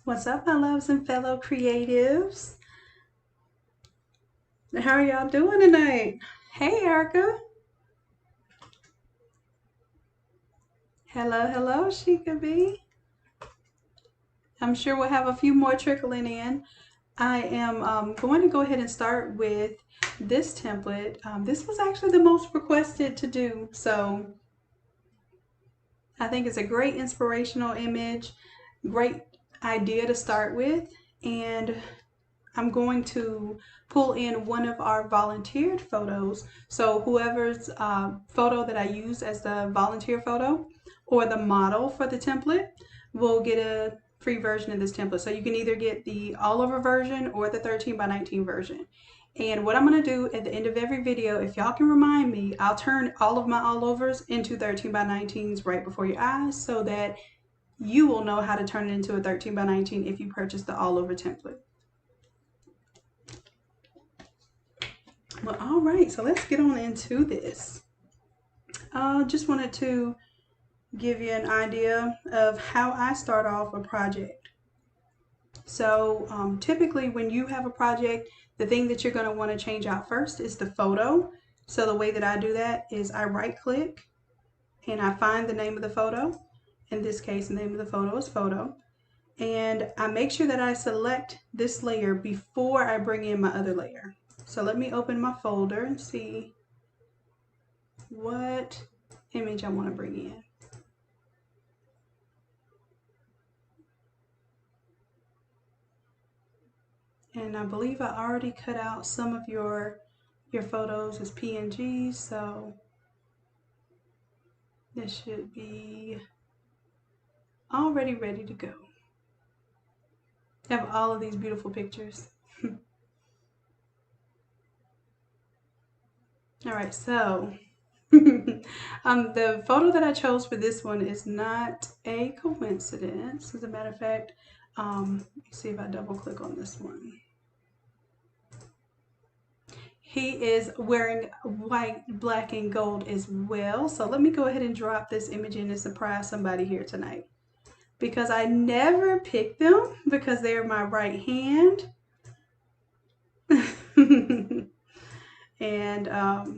What's up, my loves and fellow creatives? How are y'all doing tonight? Hey, Erica. Hello, hello, Sheikah B. I'm sure we'll have a few more trickling in. I am going to go ahead and start with this template. This was actually the most requested to do, so I think it's a great inspirational image, great idea to start with, and I'm going to pull in one of our volunteered photos. So whoever's photo that I use as the volunteer photo or the model for the template will get a free version of this template. So you can either get the all over version or the 13 by 19 version. And what I'm going to do at the end of every video, if y'all can remind me, I'll turn all of my all overs into 13 by 19s right before your eyes so that you will know how to turn it into a 13 by 19 if you purchase the all over template. Well, all right, so let's get on into this. Just wanted to give you an idea of how I start off a project. So typically when you have a project, the thing that you're going to want to change out first is the photo. So the way that I do that is I right click and I find the name of the photo. In this case, the name of the photo is photo. And I make sure that I select this layer before I bring in my other layer. So let me open my folder and see what image I want to bring in. And I believe I already cut out some of your photos as PNGs, so this should be already ready to go. I have all of these beautiful pictures. All right, so the photo that I chose for this one is not a coincidence. As a matter of fact, let me see if I double click on this one. He is wearing white, black, and gold as well. So let me go ahead and drop this image in and surprise somebody here tonight. Because I never pick them because they're my right hand. And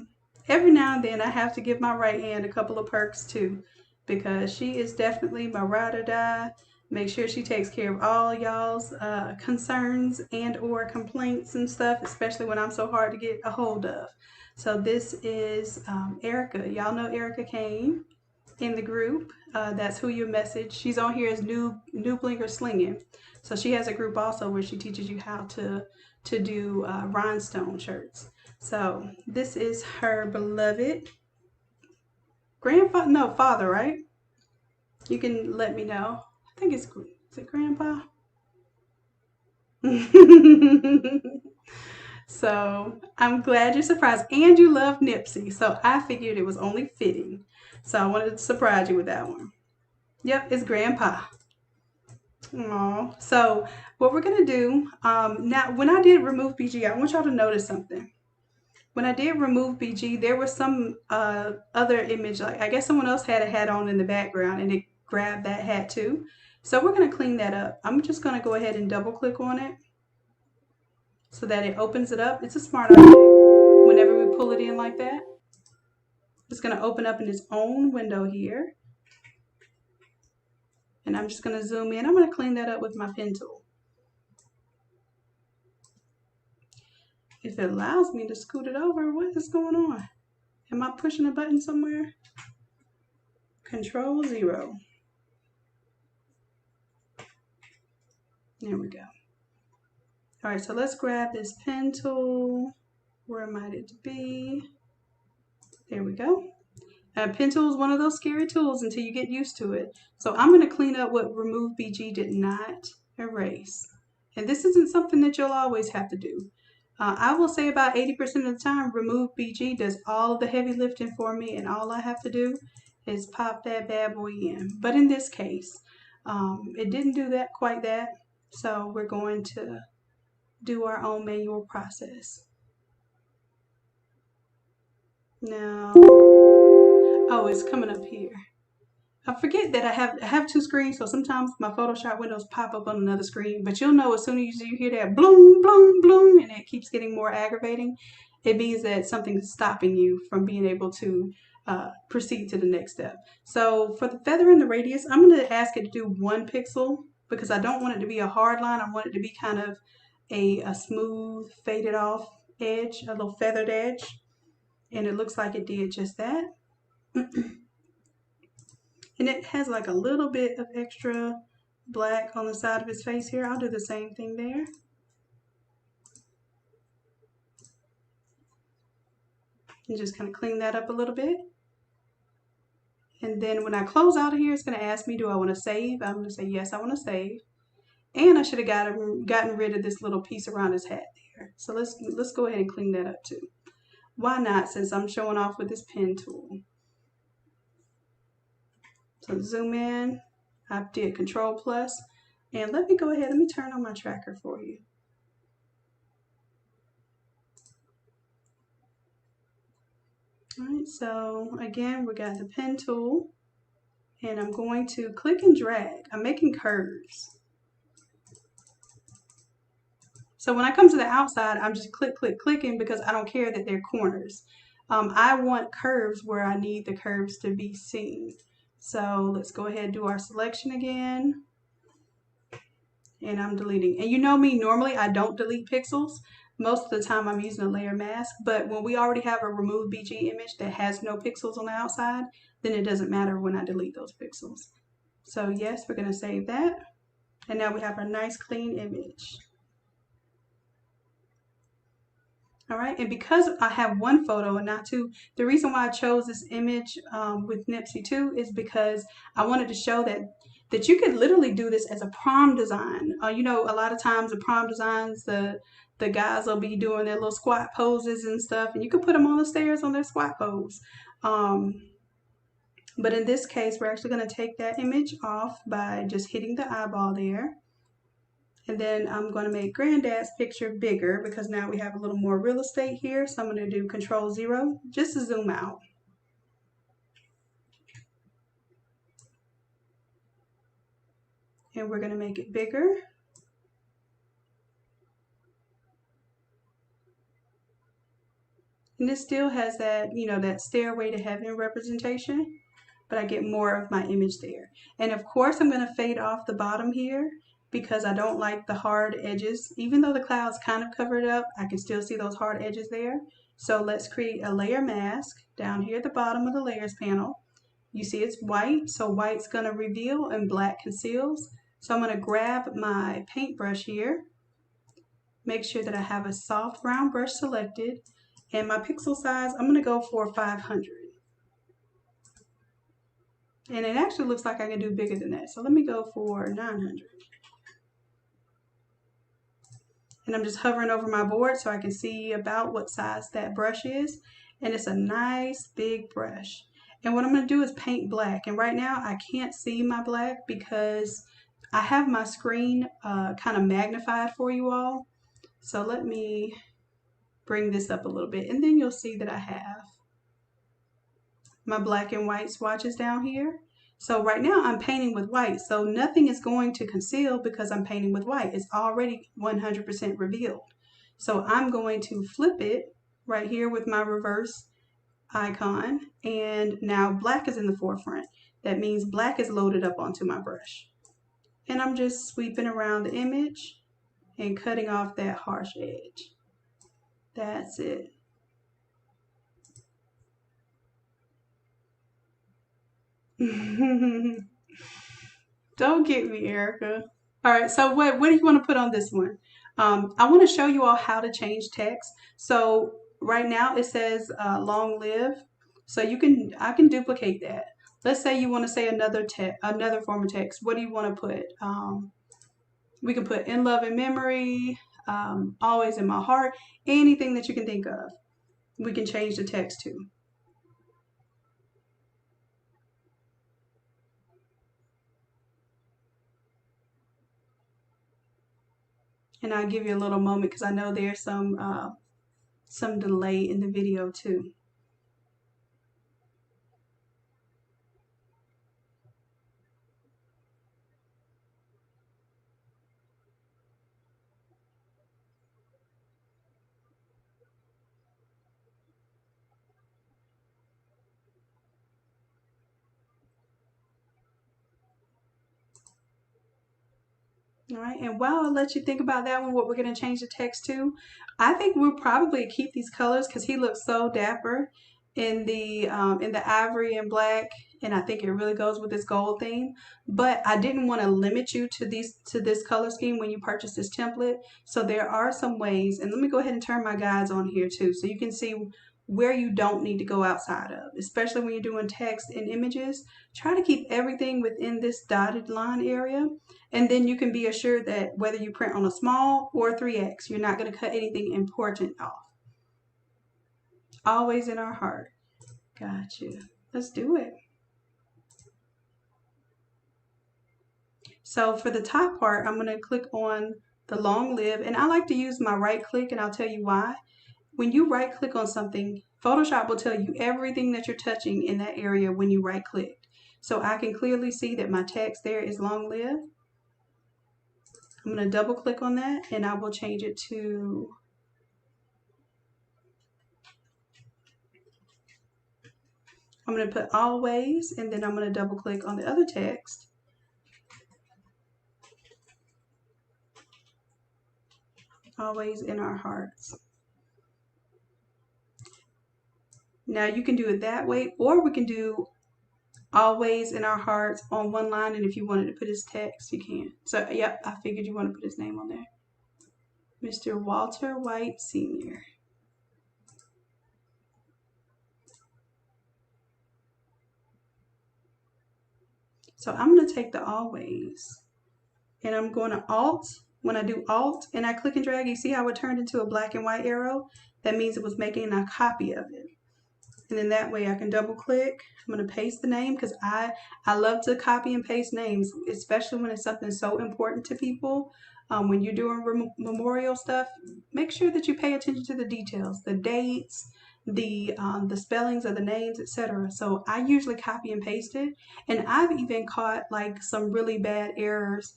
every now and then I have to give my right hand a couple of perks too. Because she is definitely my ride or die. Make sure she takes care of all y'all's concerns and or complaints and stuff, especially when I'm so hard to get a hold of. So this is Erica. Y'all know Erica Kane in the group. That's who you message. She's on here as New Blinker Slinging. So she has a group also where she teaches you how to do rhinestone shirts. So this is her beloved grandfather, no, father, right? You can let me know. I think is it grandpa? So I'm glad you're surprised. And you love Nipsey. So I figured it was only fitting. So I wanted to surprise you with that one. Yep, it's grandpa. Aww. So what we're going to do, now when I did remove BG, I want y'all to notice something. When I did remove BG, there was some other image, like I guess someone else had a hat on in the background and it grabbed that hat too. So we're going to clean that up. I'm just going to go ahead and double click on it so that it opens it up. It's a smart object. Whenever we pull it in like that, it's going to open up in its own window here. And I'm just going to zoom in. I'm going to clean that up with my pen tool. If it allows me to scoot it over, what is going on? Am I pushing a button somewhere? Control 0. There we go. All right, so let's grab this pen tool. Where might it be? There we go. Pen tool is one of those scary tools until you get used to it. So I'm going to clean up what Remove BG did not erase. And this isn't something that you'll always have to do. I will say about 80% of the time, Remove BG does all of the heavy lifting for me, and all I have to do is pop that bad boy in. But in this case, it didn't do that quite that. So we're going to do our own manual process. Now, oh, it's coming up here. I forget that I have two screens, so sometimes my Photoshop windows pop up on another screen. But you'll know as soon as you hear that bloom, bloom, bloom, and it keeps getting more aggravating, it means that something's stopping you from being able to proceed to the next step. So for the feather and the radius, I'm going to ask it to do 1 pixel because I don't want it to be a hard line. I want it to be kind of a smooth, faded off edge, a little feathered edge. And it looks like it did just that. And it has like a little bit of extra black on the side of his face here. I'll do the same thing there. And just kind of clean that up a little bit. And then when I close out of here, it's going to ask me, do I want to save? I'm going to say, yes, I want to save. And I should have gotten rid of this little piece around his hat there. So let's go ahead and clean that up too. Why not, since I'm showing off with this pen tool. So zoom in. I did Control Plus. And let me go ahead, let me turn on my tracker for you. All right, so again, we got the pen tool, and I'm going to click and drag. I'm making curves. So when I come to the outside, I'm just clicking because I don't care that they're corners. I want curves where I need the curves to be seen. So let's go ahead and do our selection again. And I'm deleting. And you know me, normally I don't delete pixels. Most of the time I'm using a layer mask, but when we already have a remove BG image that has no pixels on the outside, then it doesn't matter when I delete those pixels. So yes, we're going to save that. And now we have a nice clean image. All right, and because I have one photo and not two, the reason why I chose this image with Nipsey too is because I wanted to show that you could literally do this as a prom design. You know, a lot of times the prom designs, the guys will be doing their little squat poses and stuff, and you could put them on the stairs on their squat pose. But in this case, we're actually going to take that image off by just hitting the eyeball there. And then I'm going to make Granddad's picture bigger because now we have a little more real estate here. So I'm going to do Control 0 just to zoom out. And we're going to make it bigger. And this still has that, you know, that stairway to heaven representation, but I get more of my image there. And of course, I'm going to fade off the bottom here because I don't like the hard edges. Even though the clouds kind of cover it up, I can still see those hard edges there. So let's create a layer mask down here at the bottom of the layers panel. You see it's white, so white's going to reveal and black conceals. So I'm going to grab my paintbrush here, make sure that I have a soft round brush selected, and my pixel size, I'm going to go for 500. And it actually looks like I can do bigger than that. So let me go for 900. And I'm just hovering over my board so I can see about what size that brush is. And it's a nice big brush. And what I'm going to do is paint black. And right now I can't see my black because I have my screen kind of magnified for you all. So let me bring this up a little bit. And then you'll see that I have my black and white swatches down here. So right now I'm painting with white, so nothing is going to conceal because I'm painting with white. It's already 100% revealed. So I'm going to flip it right here with my reverse icon, and now black is in the forefront. That means black is loaded up onto my brush. And I'm just sweeping around the image and cutting off that harsh edge. That's it. Don't get me, Erica. All right, so what do you want to put on this one? I want to show you all how to change text. So right now it says long live. So I can duplicate that. Let's say you want to say another form of text. What do you want to put? We can put in love and memory, always in my heart, anything that you can think of. We can change the text to. And I'll give you a little moment because I know there's some delay in the video too. All right, and while I let you think about that one, what we're going to change the text to, I think we'll probably keep these colors because he looks so dapper in the ivory and black, and I think it really goes with this gold theme. But I didn't want to limit you to this color scheme when you purchase this template. So there are some ways, and let me go ahead and turn my guides on here too, so you can see where you don't need to go outside of, especially when you're doing text and images. Try to keep everything within this dotted line area. And then you can be assured that whether you print on a small or 3X, you're not going to cut anything important off. Always in our heart. Gotcha. Let's do it. So for the top part, I'm going to click on the long live. And I like to use my right click, and I'll tell you why. When you right click on something, Photoshop will tell you everything that you're touching in that area when you right click. So I can clearly see that my text there is long live. I'm going to double click on that, and I will change it to, I'm going to put always, and then I'm going to double click on the other text. Always in our hearts. Now you can do it that way, or we can do always in our hearts on one line, and if you wanted to put his text, you can. So yep, I figured you want to put his name on there. Mr. Walter White Sr. So I'm going to take the always, and I'm going to Alt. When I do Alt and I click and drag, you see how it turned into a black and white arrow? That means it was making a copy of it. And then that way I can double click. I'm going to paste the name because I love to copy and paste names, especially when it's something so important to people. When you're doing memorial stuff, make sure that you pay attention to the details, the dates, the spellings of the names, etc. So I usually copy and paste it, and I've even caught like some really bad errors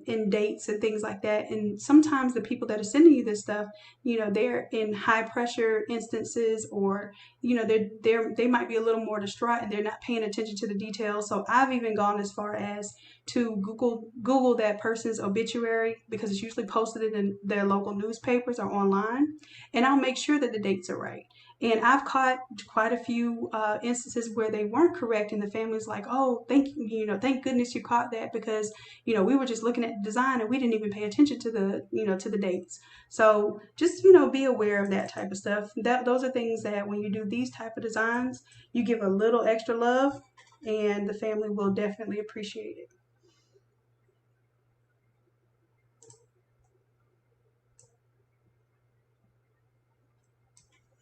in dates and things like that. And sometimes the people that are sending you this stuff, you know, they're in high pressure instances, or you know, they might be a little more distraught and they're not paying attention to the details. So I've even gone as far as to Google that person's obituary, because it's usually posted in their local newspapers or online, and I'll make sure that the dates are right. And I've caught quite a few instances where they weren't correct, and the family's like, "Oh, thank you, you know, thank goodness you caught that, because you know we were just looking at the design and we didn't even pay attention to the to the dates." So just be aware of that type of stuff. Those are things that when you do these type of designs, you give a little extra love, and the family will definitely appreciate it.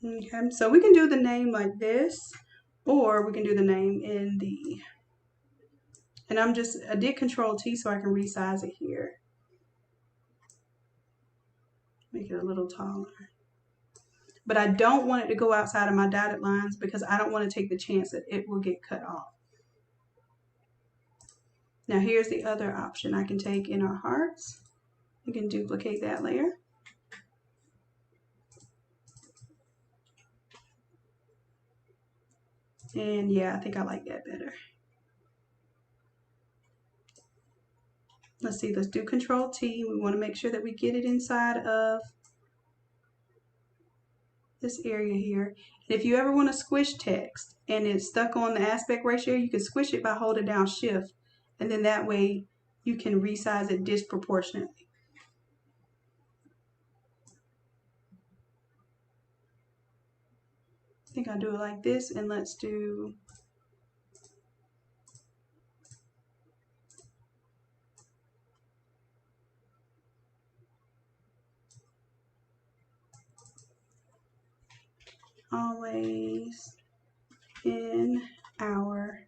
Okay, so we can do the name like this, or we can do the name in the, and I did Control T so I can resize it here. Make it a little taller. But I don't want it to go outside of my dotted lines because I don't want to take the chance that it will get cut off. Now here's the other option. I can take in our hearts. You can duplicate that layer. And yeah, I think I like that better. Let's see, let's do Control T. We want to make sure that we get it inside of this area here. And if you ever want to squish text and it's stuck on the aspect ratio, you can squish it by holding down Shift, and then that way you can resize it disproportionately. I think I'll do it like this, and let's do always in our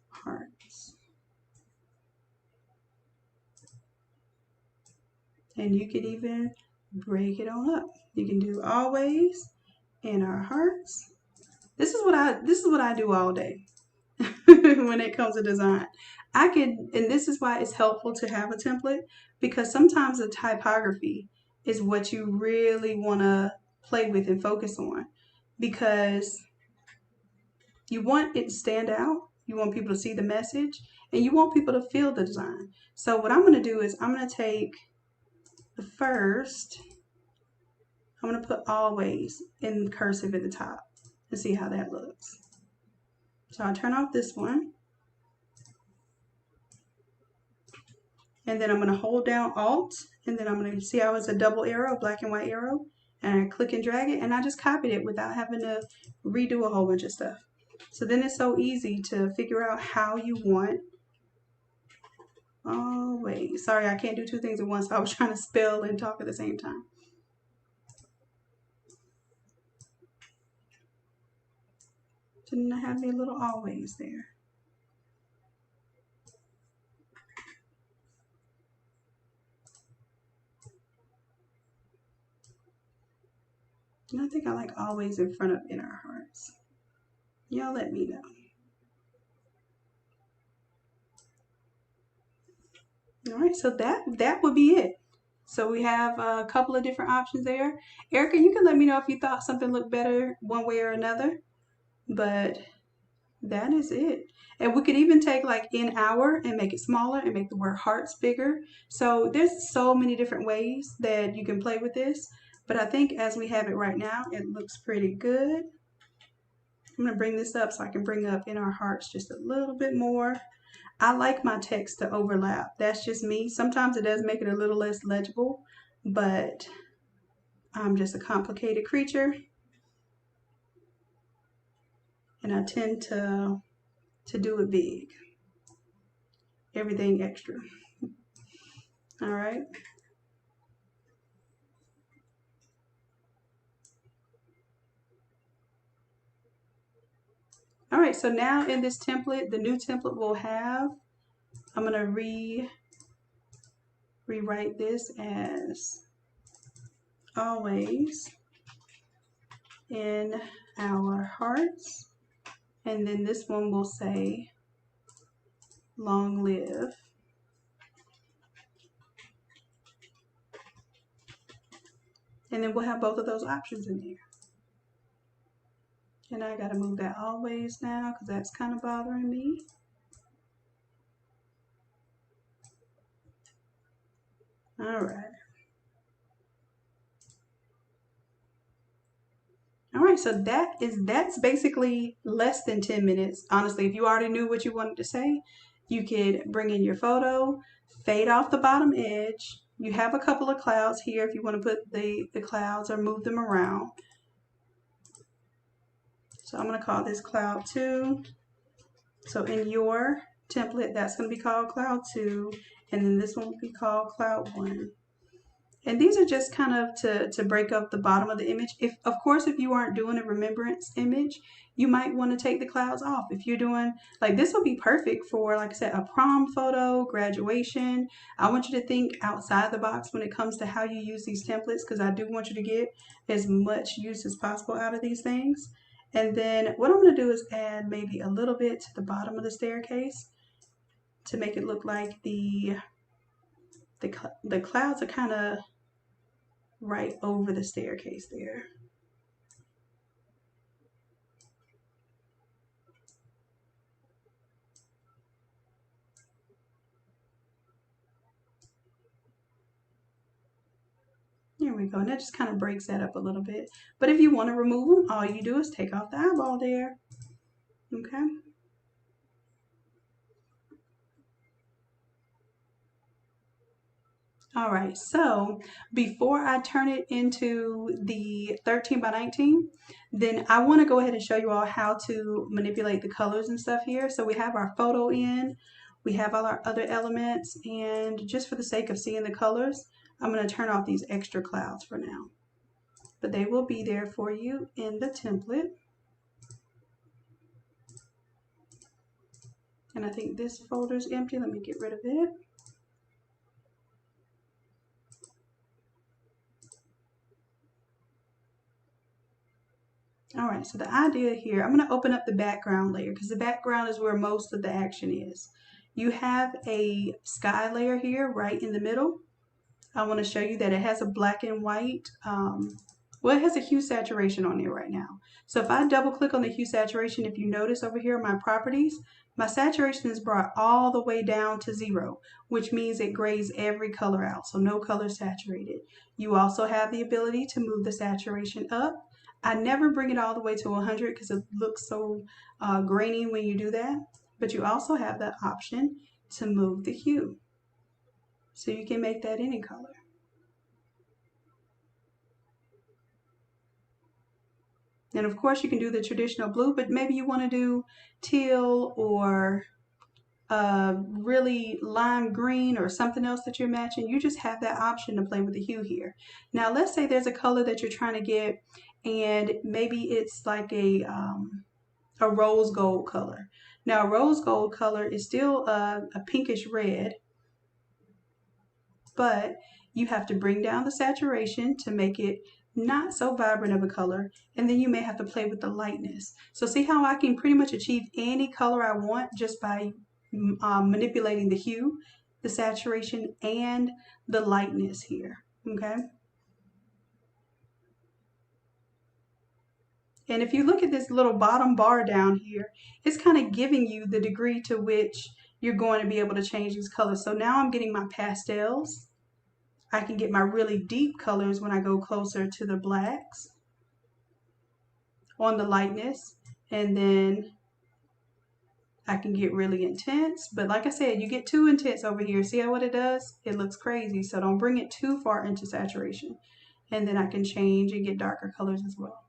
hearts. And you could even break it on up. You can do always in our hearts. This is what I do all day when it comes to design. And this is why it's helpful to have a template, because sometimes the typography is what you really want to play with and focus on, because you want it to stand out. You want people to see the message, and you want people to feel the design. So what I'm going to do is I'm going to take the first, I'm going to put always in cursive at the top and see how that looks. So I'll turn off this one. And then I'm going to hold down Alt, and then I'm going to see how it's a double arrow, black and white arrow, and I click and drag it, and I just copied it without having to redo a whole bunch of stuff. So then it's so easy to figure out how you want. Oh, wait, sorry, I can't do two things at once. I was trying to spell and talk at the same time. So then I have a little always there. And I think I like always in front of in our hearts. Y'all let me know. All right, so that would be it. So we have a couple of different options there. Erica, you can let me know if you thought something looked better one way or another, but that is it. And we could even take like in hour and make it smaller and make the word hearts bigger. So there's so many different ways that you can play with this, but I think as we have it right now, it looks pretty good. I'm gonna bring this up so I can bring up in our hearts just a little bit more. I like my text to overlap. That's just me. Sometimes it does make it a little less legible, but I'm just a complicated creature. And I tend to do it big. Everything extra. All right. All right, so now in this template, the new template we'll have, I'm gonna rewrite this as always in our hearts. And then this one will say long live. And then we'll have both of those options in there. And I gotta move that always now because that's kind of bothering me. All right. All right, so that's basically less than 10 minutes. Honestly, if you already knew what you wanted to say, you could bring in your photo, fade off the bottom edge. You have a couple of clouds here if you want to put the clouds or move them around. So I'm going to call this cloud 2. So in your template, that's going to be called cloud 2, and then this one will be called cloud 1. And these are just kind of to break up the bottom of the image. Of course, if you aren't doing a remembrance image, you might want to take the clouds off. If you're doing, like this will be perfect for, like I said, a prom photo, graduation. I want you to think outside the box when it comes to how you use these templates, because I do want you to get as much use as possible out of these things. And then what I'm going to do is add maybe a little bit to the bottom of the staircase to make it look like the clouds are kind of right over the staircase there. There we go. And that just kind of breaks that up a little bit. But if you want to remove them, all you do is take off the eyeball there. Okay. All right, so before I turn it into the 13 by 19, then I want to go ahead and show you all how to manipulate the colors and stuff here. So we have our photo in, we have all our other elements, and just for the sake of seeing the colors, I'm going to turn off these extra clouds for now. But they will be there for you in the template. And I think this folder is empty. Let me get rid of it. All right, so the idea here, I'm going to open up the background layer because the background is where most of the action is. You have a sky layer here right in the middle. I want to show you that it has a black and white, well, it has a hue saturation on there right now. So if I double click on the hue saturation, if you notice over here, my properties, my saturation is brought all the way down to 0, which means it grays every color out, so no color saturated. You also have the ability to move the saturation up. I never bring it all the way to 100 because it looks so grainy when you do that, but you also have the option to move the hue. So you can make that any color. And of course you can do the traditional blue, but maybe you want to do teal or really lime green or something else that you're matching. You just have that option to play with the hue here. Now let's say there's a color that you're trying to get and maybe it's like a rose gold color. Now a rose gold color is still a pinkish red, but you have to bring down the saturation to make it not so vibrant of a color, and then you may have to play with the lightness. So see how I can pretty much achieve any color I want just by manipulating the hue, the saturation, and the lightness here, okay? And if you look at this little bottom bar down here, it's kind of giving you the degree to which you're going to be able to change these colors. So now I'm getting my pastels. I can get my really deep colors when I go closer to the blacks on the lightness, and then I can get really intense. But like I said, you get too intense over here, see how what it does? It looks crazy, so don't bring it too far into saturation. And then I can change and get darker colors as well.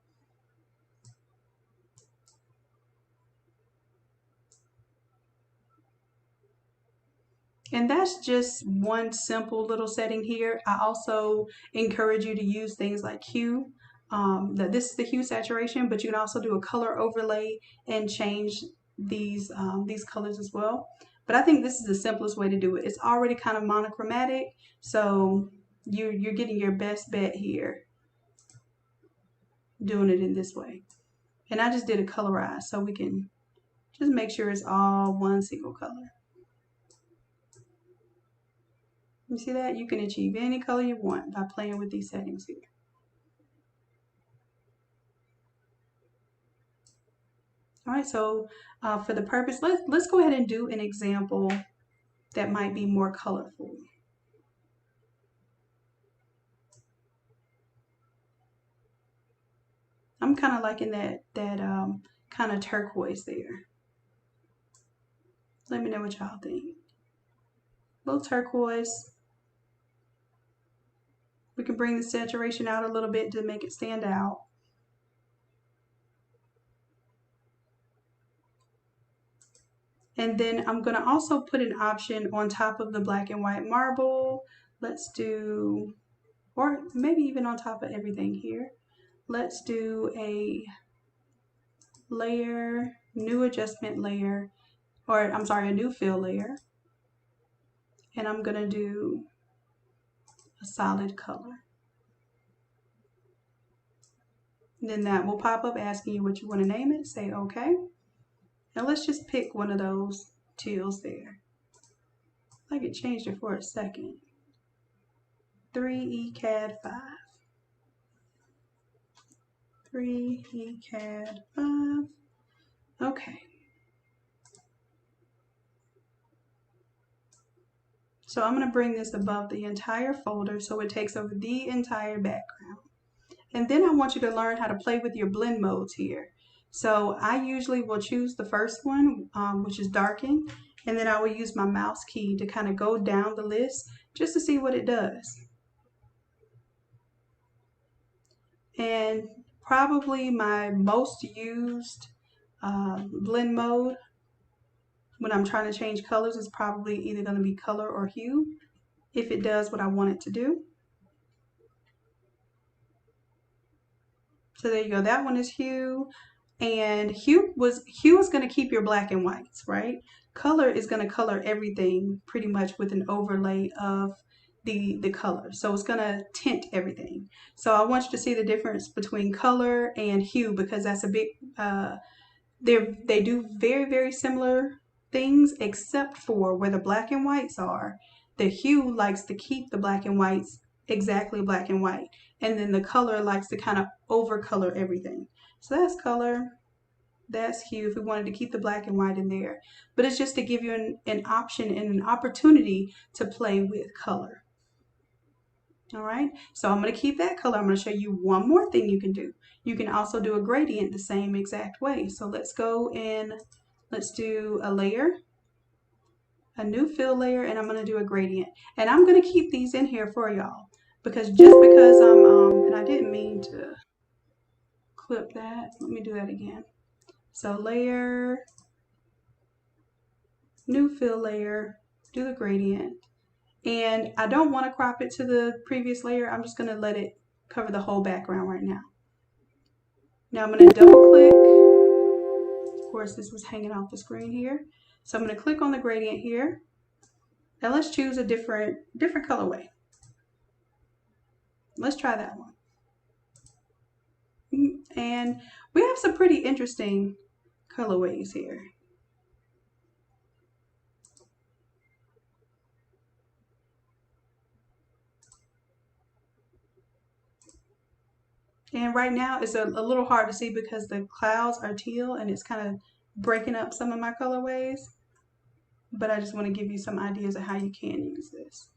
And that's just one simple little setting here. I also encourage you to use things like hue. This is the hue saturation, but you can also do a color overlay and change these colors as well. But I think this is the simplest way to do it. It's already kind of monochromatic, so you're getting your best bet here doing it in this way. And I just did a colorize so we can just make sure it's all one single color. You see that? You can achieve any color you want by playing with these settings here. All right, so for the purpose, let's go ahead and do an example that might be more colorful. I'm kind of liking that kind of turquoise there. Let me know what y'all think. A little turquoise. We can bring the saturation out a little bit to make it stand out. And then I'm going to also put an option on top of the black and white marble. Let's do, or maybe even on top of everything here. Let's do a layer, new adjustment layer, or I'm sorry, a new fill layer. And I'm going to do a solid color. Then that will pop up asking you what you want to name it. Say okay. Now let's just pick one of those teals there. I could change it for a second. 3ECAD 5. 3ECAD 5. Okay. So I'm going to bring this above the entire folder so it takes over the entire background. And then I want you to learn how to play with your blend modes here. So I usually will choose the first one, which is darken, and then I will use my mouse key to kind of go down the list just to see what it does. And probably my most used blend mode when I'm trying to change colors is probably either going to be color or hue, if it does what I want it to do. So there you go, that one is hue. And hue is going to keep your black and whites, right? Color is going to color everything pretty much with an overlay of the color. So it's going to tint everything. So I want you to see the difference between color and hue, because that's a big, they do very, very similar things, except for where the black and whites are. The hue likes to keep the black and whites exactly black and white. And then the color likes to kind of overcolor everything. So that's color. That's hue if we wanted to keep the black and white in there. But it's just to give you an option and an opportunity to play with color. All right, so I'm going to keep that color. I'm going to show you one more thing you can do. You can also do a gradient the same exact way. So let's go and let's do a layer, a new fill layer, and I'm going to do a gradient. And I'm going to keep these in here for y'all because just because I'm, and I didn't mean to clip that. Let me do that again. So layer, new fill layer, do the gradient. And I don't want to crop it to the previous layer. I'm just going to let it cover the whole background right now. Now I'm going to double click. Of course, this was hanging off the screen here. So I'm going to click on the gradient here. Now let's choose a different colorway. Let's try that one. And we have some pretty interesting colorways here. And right now it's a little hard to see because the clouds are teal and it's kind of breaking up some of my colorways. But I just want to give you some ideas of how you can use this.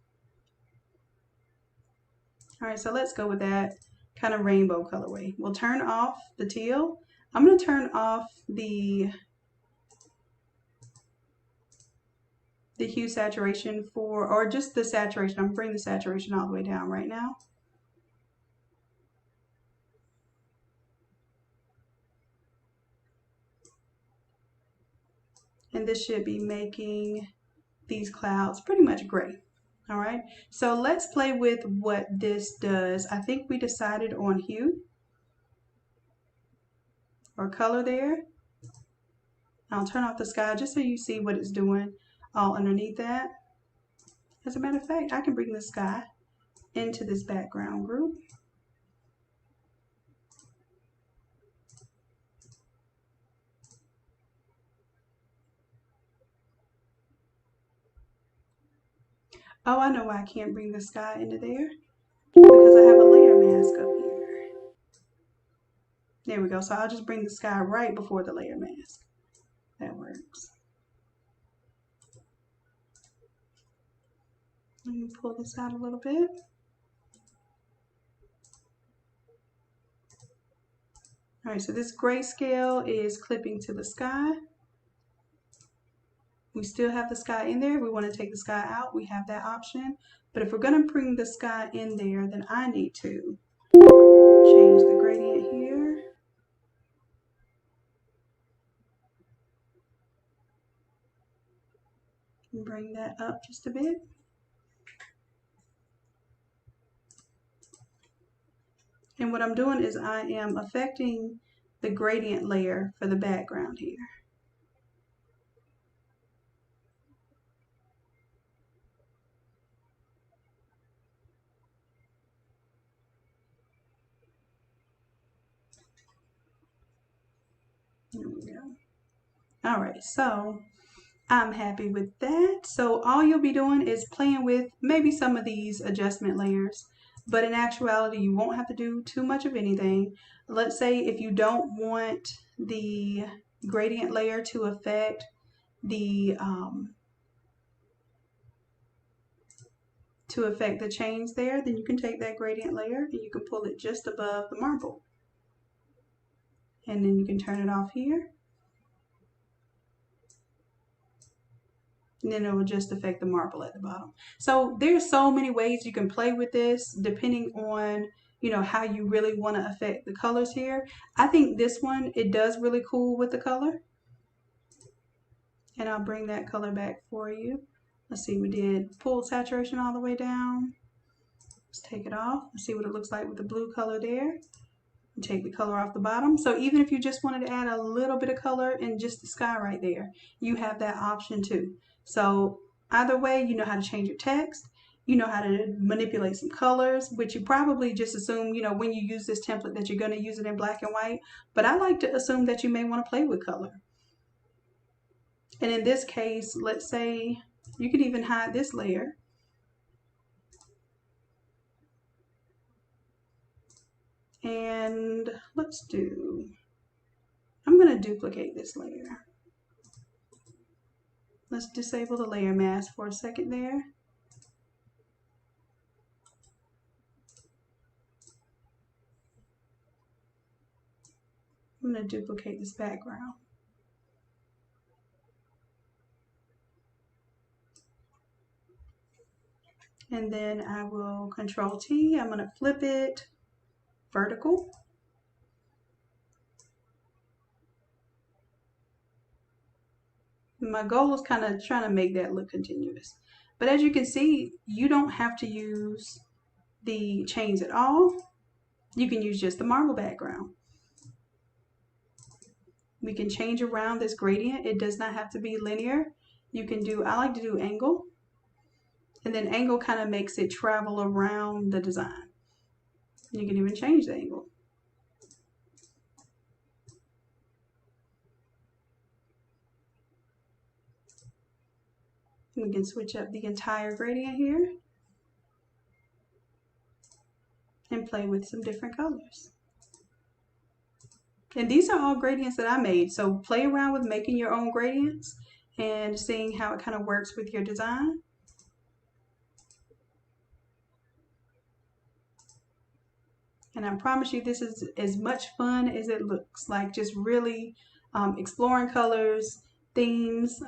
All right, so let's go with that kind of rainbow colorway. We'll turn off the teal. I'm going to turn off the hue saturation or just the saturation. I'm bringing the saturation all the way down right now. And this should be making these clouds pretty much gray. All right, so let's play with what this does. I think we decided on hue or color there. I'll turn off the sky just so you see what it's doing all underneath that. As a matter of fact, I can bring the sky into this background group. Oh, I know why I can't bring the sky into there. Because I have a layer mask up here. There we go. So I'll just bring the sky right before the layer mask. That works. Let me pull this out a little bit. All right, so this grayscale is clipping to the sky. We still have the sky in there. We want to take the sky out. We have that option. But if we're going to bring the sky in there, then I need to change the gradient here. And bring that up just a bit. And what I'm doing is I am affecting the gradient layer for the background here. There we go. All right, so I'm happy with that. So all you'll be doing is playing with maybe some of these adjustment layers, but in actuality, you won't have to do too much of anything. Let's say if you don't want the gradient layer to affect the chains there, then you can take that gradient layer and you can pull it just above the marble. And then you can turn it off here. And then it will just affect the marble at the bottom. So there's so many ways you can play with this depending on, you know, how you really want to affect the colors here. I think this one, it does really cool with the color. And I'll bring that color back for you. Let's see, we did pull saturation all the way down. Let's take it off. Let's see what it looks like with the blue color there. And take the color off the bottom. So even if you just wanted to add a little bit of color in just the sky right there, you have that option too. So either way, you know how to change your text, you know how to manipulate some colors, which you probably just assume, you know, when you use this template that you're going to use it in black and white. But I like to assume that you may want to play with color. And in this case, let's say you could even hide this layer. And I'm going going to duplicate this layer. Let's disable the layer mask for a second there. I'm going to duplicate this background. And then I will Control T. I'm going to flip it vertical. My goal is kind of trying to make that look continuous. But as you can see, you don't have to use the chains at all. You can use just the marble background. We can change around this gradient. It does not have to be linear. You can do, I like to do angle. And then angle kind of makes it travel around the design. You can even change the angle. We can switch up the entire gradient here and play with some different colors. And these are all gradients that I made. So play around with making your own gradients and seeing how it kind of works with your design. And I promise you this is as much fun as it looks, like just really exploring colors, themes.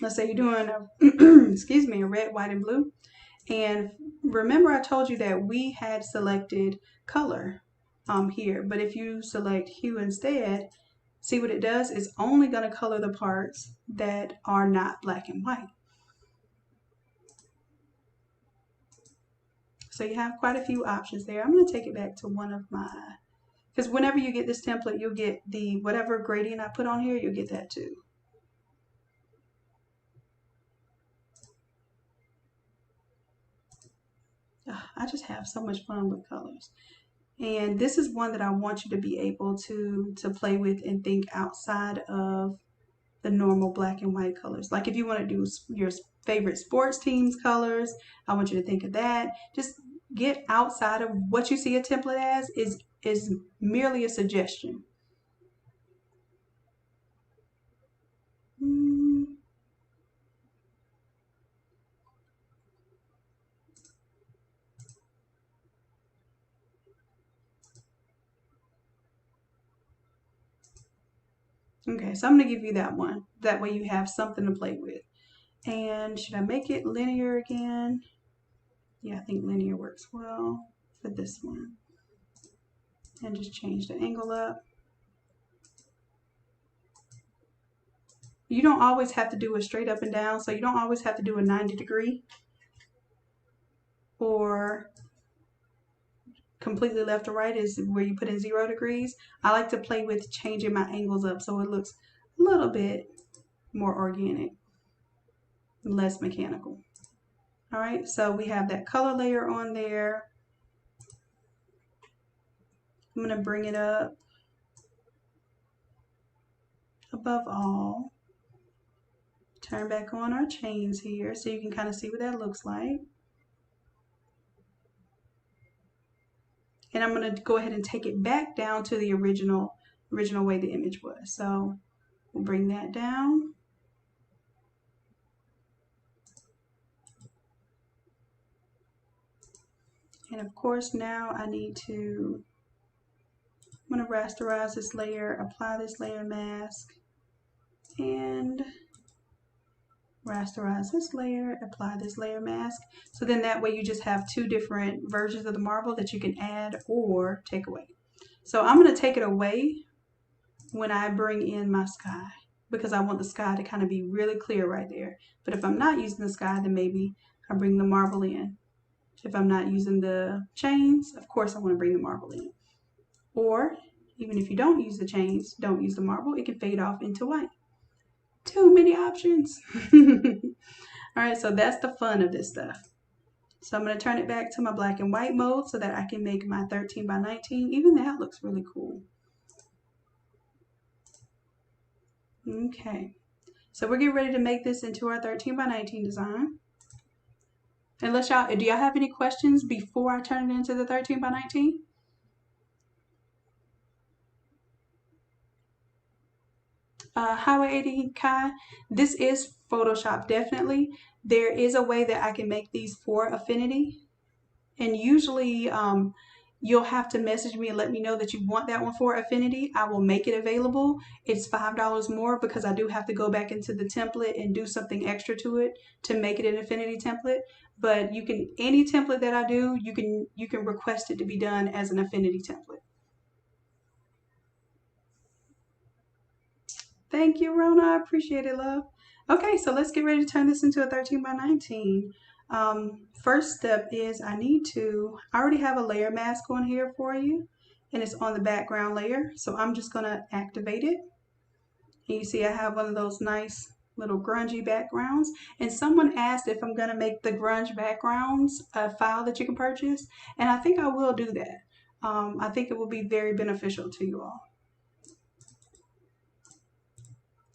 Let's say you're doing a, excuse me, a red, white, and blue. And remember I told you that we had selected color here, but if you select hue instead, see what it does? It's only going to color the parts that are not black and white. So you have quite a few options there. I'm going to take it back to one of my, because whenever you get this template, you'll get the whatever gradient I put on here, you'll get that too. I just have so much fun with colors. And this is one that I want you to be able to play with and think outside of the normal black and white colors. Like if you want to do your favorite sports team's colors, I want you to think of that. Just get outside of what you see a template as is merely a suggestion. Okay, so I'm going to give you that one. That way you have something to play with. And should I make it linear again? Yeah, I think linear works well for this one. And just change the angle up. You don't always have to do a straight up and down, so you don't always have to do a 90 degree or completely left to right is where you put in 0 degrees. I like to play with changing my angles up so it looks a little bit more organic, less mechanical. All right, so we have that color layer on there. I'm going to bring it up above all. Turn back on our chains here so you can kind of see what that looks like. And I'm going to go ahead and take it back down to the original way the image was. So we'll bring that down. And of course now I need to, I'm going to rasterize this layer, apply this layer mask, and rasterize this layer, apply this layer mask. So then that way you just have two different versions of the marble that you can add or take away. So I'm going to take it away when I bring in my sky, because I want the sky to kind of be really clear right there. But if I'm not using the sky, then maybe I bring the marble in. If I'm not using the chains, of course I want to bring the marble in. Or even if you don't use the chains, don't use the marble, it can fade off into white. Too many options. All right, so that's the fun of this stuff. So I'm going to turn it back to my black and white mode so that I can make my 13 by 19. Even that looks really cool. Okay, so we're getting ready to make this into our 13 by 19 design. Unless y'all, do y'all have any questions before I turn it into the 13 by 19? Highway 80 Kai, this is Photoshop, definitely. There is a way that I can make these for Affinity. And usually you'll have to message me and let me know that you want that one for Affinity. I will make it available. It's $5 more because I do have to go back into the template and do something extra to it to make it an Affinity template. But you can, any template that I do, you can request it to be done as an Affinity template. Thank you, Rona. I appreciate it, love. Okay, so let's get ready to turn this into a 13 by 19. First step is I already have a layer mask on here for you, and it's on the background layer. So I'm just gonna activate it. And you see I have one of those nice little grungy backgrounds. And someone asked if I'm gonna make the grunge backgrounds a file that you can purchase. And I think I will do that. I think it will be very beneficial to you all.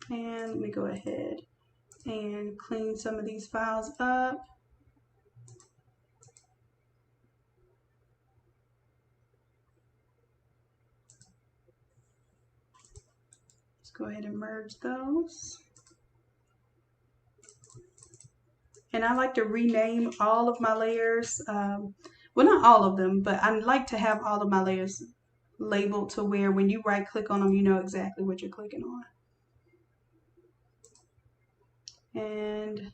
And let me go ahead and clean some of these files up. Let's go ahead and merge those. And I like to rename all of my layers. Well, not all of them, but I like to have all of my layers labeled to where when you right click on them, you know exactly what you're clicking on. And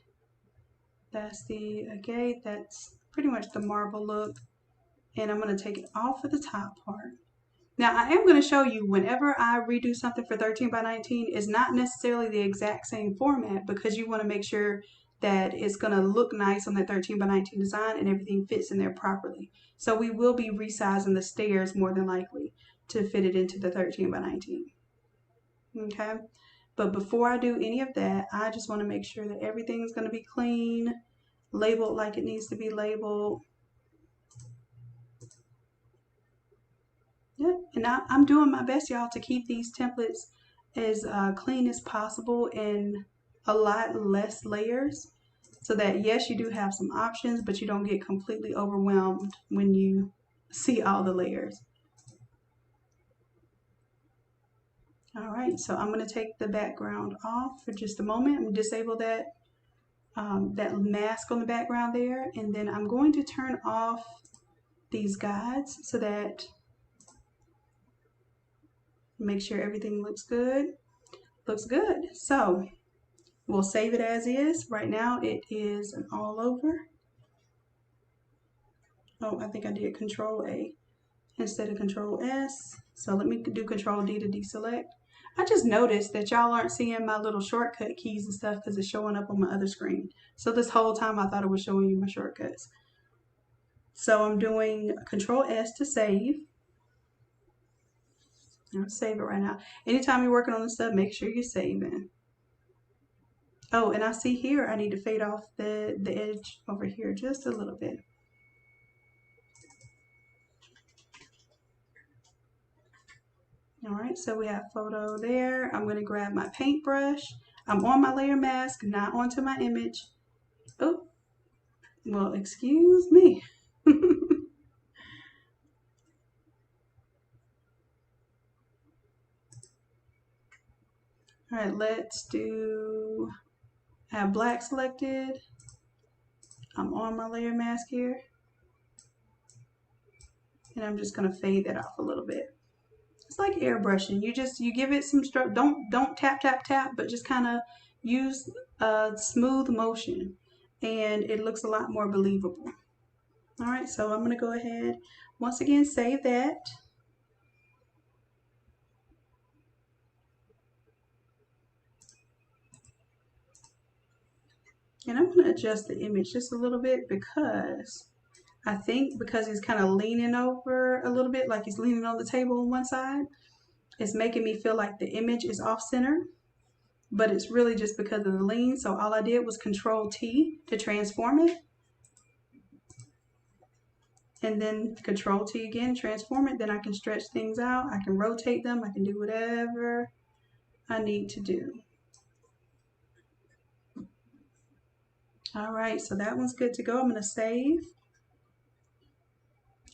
that's that's pretty much the marble look. And I'm going to take it off of the top part. Now I am going to show you whenever I redo something for 13 by 19, it's not necessarily the exact same format because you want to make sure that it's going to look nice on that 13 by 19 design and everything fits in there properly. So we will be resizing the stairs more than likely to fit it into the 13 by 19. Okay, but before I do any of that, I just want to make sure that everything is going to be clean, labeled like it needs to be labeled. Yep, and I'm doing my best, y'all, to keep these templates as clean as possible and a lot less layers so that, yes, you do have some options, but you don't get completely overwhelmed when you see all the layers. All right, so I'm going to take the background off for just a moment. I'm going to disable that, that mask on the background there, and then I'm going to turn off these guides so that make sure everything looks good. Looks good. So we'll save it as is. Right now it is an all over. Oh, I think I did Control A instead of Control S. So let me do Control D to deselect. I just noticed that y'all aren't seeing my little shortcut keys and stuff because it's showing up on my other screen. So this whole time I thought it was showing you my shortcuts. So I'm doing Control S to save. I'll save it right now. Anytime you're working on this stuff, make sure you're saving. Oh, and I see here I need to fade off the edge over here just a little bit. All right, so we have photo there. I'm going to grab my paintbrush. I'm on my layer mask, not onto my image. Oh, well, excuse me. All right, let's do, I have black selected. I'm on my layer mask here. And I'm just going to fade that off a little bit. It's like airbrushing. You give it some stroke. Don't tap tap tap, but just kind of use a smooth motion, and it looks a lot more believable. All right, so I'm gonna go ahead once again, save that. And I'm gonna adjust the image just a little bit because I think because he's kind of leaning over a little bit, like he's leaning on the table on one side, it's making me feel like the image is off center. But it's really just because of the lean. So all I did was Control T to transform it. And then Control T again, transform it. Then I can stretch things out. I can rotate them. I can do whatever I need to do. All right, so that one's good to go. I'm gonna save.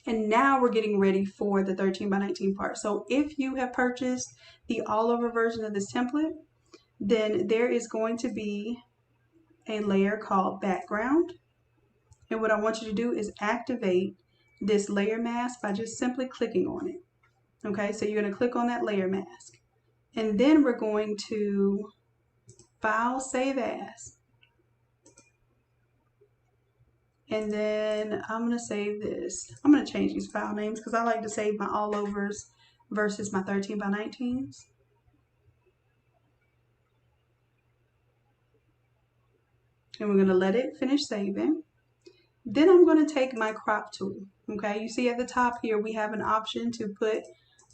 And now we're getting ready for the 13 by 19 part. So if you have purchased the all over version of this template, then there is going to be a layer called background. And what I want you to do is activate this layer mask by just simply clicking on it. Okay, so you're going to click on that layer mask. And then we're going to File, Save As. And then I'm going to save this. I'm going to change these file names because I like to save my all overs versus my 13 by 19s. And we're going to let it finish saving. Then I'm going to take my crop tool. Okay, you see at the top here we have an option to put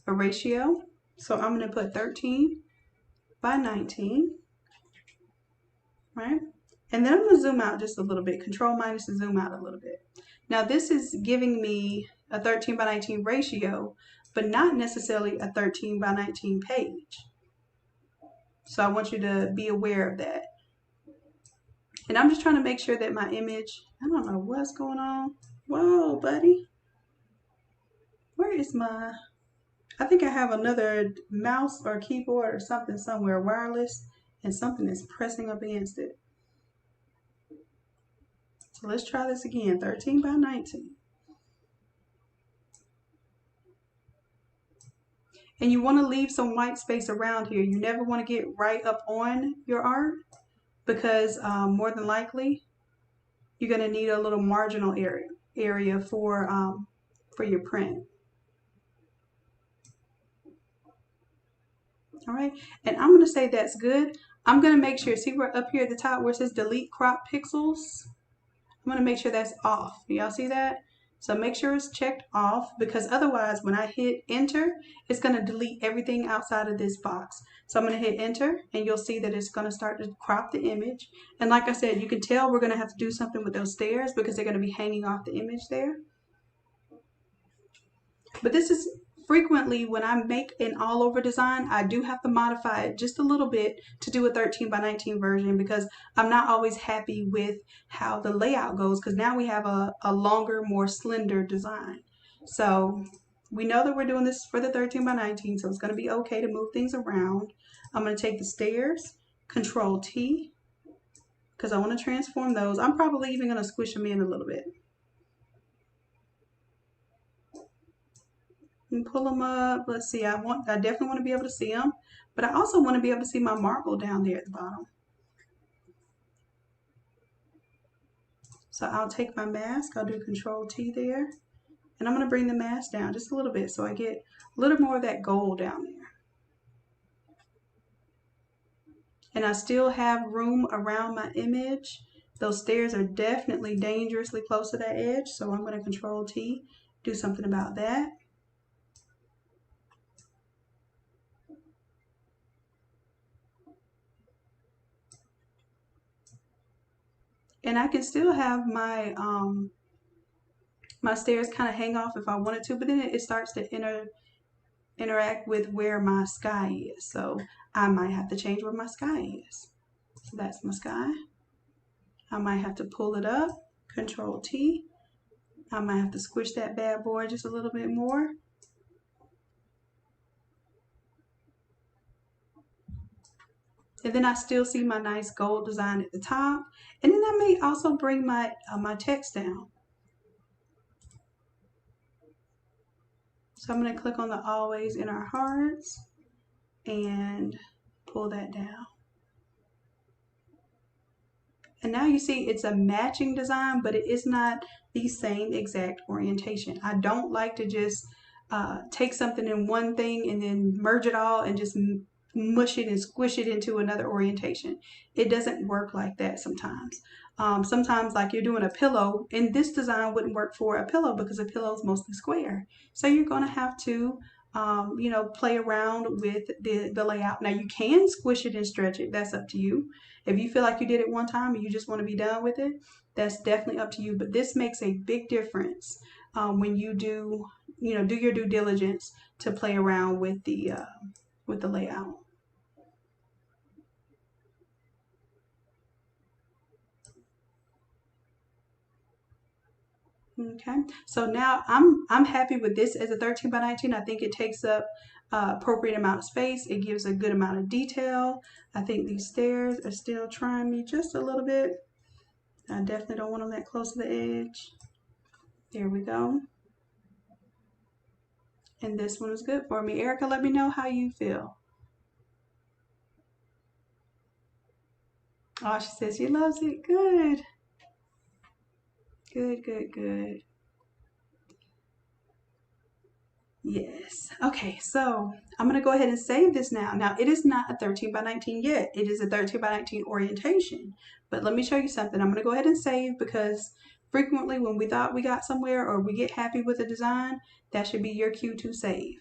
a ratio. So I'm going to put 13 by 19. Right? And then I'm going to zoom out just a little bit. Control minus to zoom out a little bit. Now this is giving me a 13 by 19 ratio, but not necessarily a 13 by 19 page. So I want you to be aware of that. And I'm just trying to make sure that my image, I don't know what's going on. Whoa, buddy. Where is my, I think I have another mouse or keyboard or something somewhere wireless, and something is pressing up against it. So let's try this again, 13 by 19. And you want to leave some white space around here. You never want to get right up on your art because more than likely you're going to need a little marginal area for your print. All right, and I'm going to say that's good. I'm going to make sure, see where up here at the top where it says delete crop pixels? I'm going to make sure that's off. Y'all see that? So make sure it's checked off, because otherwise when I hit enter, it's going to delete everything outside of this box. So I'm going to hit enter and you'll see that it's going to start to crop the image. And like I said, you can tell we're going to have to do something with those stairs because they're going to be hanging off the image there. But this is frequently when I make an all over design, I do have to modify it just a little bit to do a 13 by 19 version because I'm not always happy with how the layout goes, because now we have a longer, more slender design. So we know that we're doing this for the 13 by 19, so it's going to be okay to move things around. I'm going to take the stairs, Control T, because I want to transform those. I'm probably even going to squish them in a little bit. And pull them up. Let's see, I definitely want to be able to see them, but I also want to be able to see my marble down there at the bottom. So I'll take my mask, I'll do Control T there, and I'm going to bring the mask down just a little bit so I get a little more of that gold down there. And I still have room around my image. Those stairs are definitely dangerously close to that edge, so I'm going to Control T, do something about that. And I can still have my my stairs kind of hang off if I wanted to, but then it starts to interact with where my sky is. So I might have to change where my sky is. So that's my sky. I might have to pull it up, Control T. I might have to squish that bad boy just a little bit more. And then I still see my nice gold design at the top. And then I may also bring my my text down. So I'm going to click on the Always in Our Hearts and pull that down. And now you see it's a matching design, but it is not the same exact orientation. I don't like to just take something in one thing and then merge it all and just mush it and squish it into another orientation. It doesn't work like that sometimes. Sometimes like you're doing a pillow, and this design wouldn't work for a pillow because a pillow is mostly square. So you're going to have to you know, play around with the layout. Now you can squish it and stretch it. That's up to you. If you feel like you did it one time and you just want to be done with it, that's definitely up to you. But this makes a big difference when you do, you know, do your due diligence to play around with the layout. Okay, so now I'm happy with this as a 13 by 19. I think it takes up appropriate amount of space. It gives a good amount of detail. I think these stairs are still trying me just a little bit. I definitely don't want them that close to the edge. There we go. And this one is good for me. Erica, let me know how you feel. Oh, she says she loves it. Good. Good, good, good. Yes. Okay, so I'm going to go ahead and save this now. Now, it is not a 13 by 19 yet. It is a 13 by 19 orientation. But let me show you something. I'm going to go ahead and save because frequently when we thought we got somewhere or we get happy with a design, that should be your cue to save.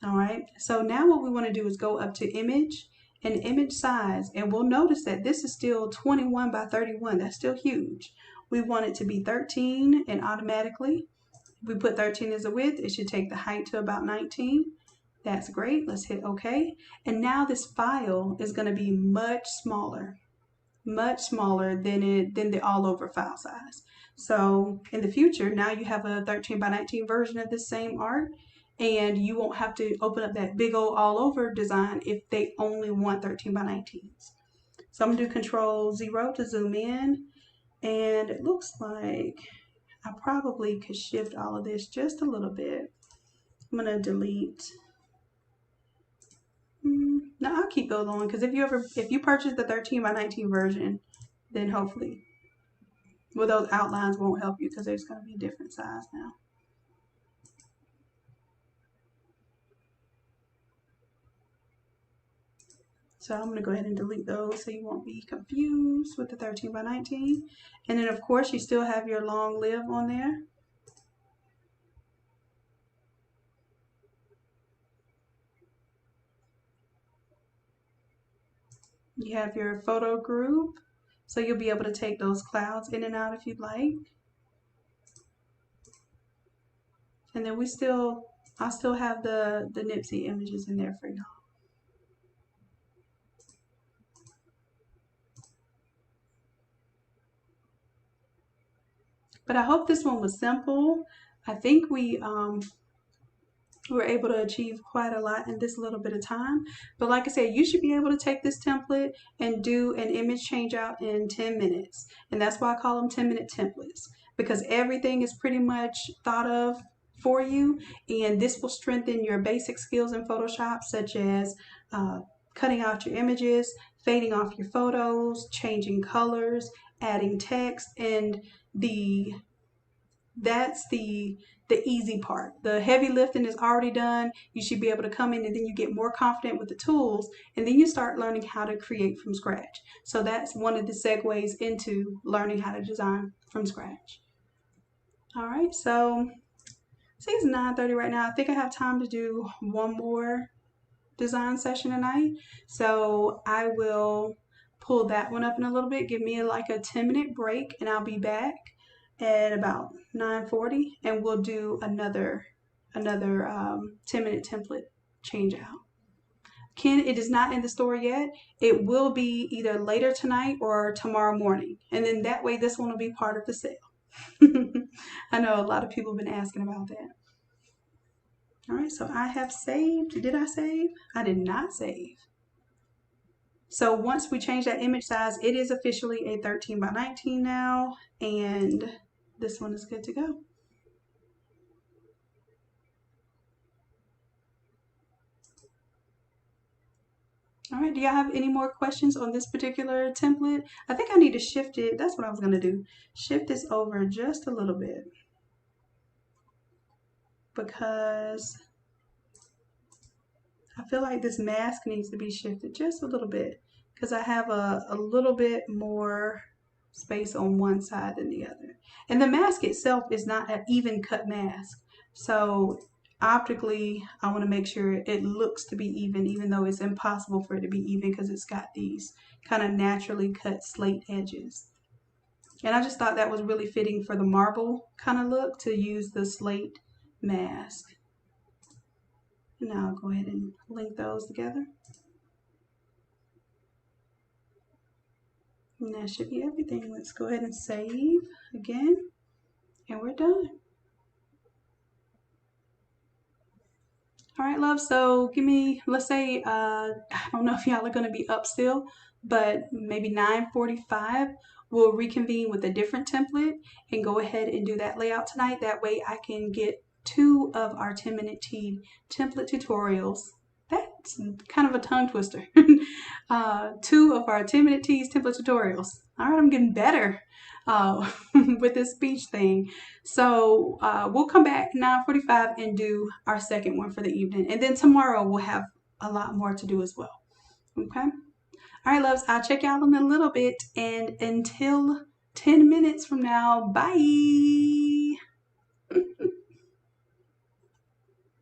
All right. So now what we want to do is go up to image and image size. And we'll notice that this is still 21 by 31. That's still huge. We want it to be 13 and automatically we put 13 as a width, it should take the height to about 19. That's great. Let's hit OK. And now this file is going to be much smaller than the all over file size. So in the future, now you have a 13 by 19 version of this same art, and you won't have to open up that big old all over design if they only want 13 by 19s. So I'm going to do Control-0 to zoom in, and it looks like I probably could shift all of this just a little bit. I'm going to delete. No, I'll keep those on because if you purchase the 13 by 19 version, then hopefully, well, those outlines won't help you because there's going to be a different size now. So I'm going to go ahead and delete those so you won't be confused with the 13 by 19. And then of course you still have your long live on there. You have your photo group, so you'll be able to take those clouds in and out if you'd like. And then I still have the Nipsey images in there for y'all. But I hope this one was simple. I think we were able to achieve quite a lot in this little bit of time. But like I said, you should be able to take this template and do an image change out in 10 minutes. And that's why I call them 10-minute templates, because everything is pretty much thought of for you. And this will strengthen your basic skills in Photoshop, such as cutting out your images, fading off your photos, changing colors, adding text, and that's the easy part. The heavy lifting is already done. You should be able to come in and then you get more confident with the tools and then you start learning how to create from scratch. So that's one of the segues into learning how to design from scratch. All right, so see, it's 9:30 right now. I think I have time to do one more design session tonight. So I will pull that one up in a little bit. Give me like a 10-minute break and I'll be back at about 9:40 and we'll do another 10-minute template change out. It is not in the store yet. It will be either later tonight or tomorrow morning. And then that way this one will be part of the sale. I know a lot of people have been asking about that. All right, so I have saved. Did I save? I did not save. So once we change that image size, it is officially a 13 by 19 now, and this one is good to go. All right, do y'all have any more questions on this particular template? I think I need to shift it. That's what I was gonna do. Shift this over just a little bit because I feel like this mask needs to be shifted just a little bit because I have a little bit more space on one side than the other. And the mask itself is not an even cut mask. So optically, I want to make sure it looks to be even though it's impossible for it to be even because it's got these kind of naturally cut slate edges. And I just thought that was really fitting for the marble kind of look to use the slate mask. Now I'll go ahead and link those together. And that should be everything. Let's go ahead and save again. and we're done. All right, love. So give me, let's say, I don't know if y'all are going to be up still, but maybe 9:45. We'll reconvene with a different template and go ahead and do that layout tonight. That way I can get 2 of our 10-minute tea template tutorials. That's kind of a tongue twister. 2 of our 10-minute teas template tutorials. All right, I'm getting better with this speech thing. So we'll come back 9:45 and do our second one for the evening. And then tomorrow we'll have a lot more to do as well. Okay? All right, loves. I'll check y'all in a little bit. And until 10 minutes from now, bye.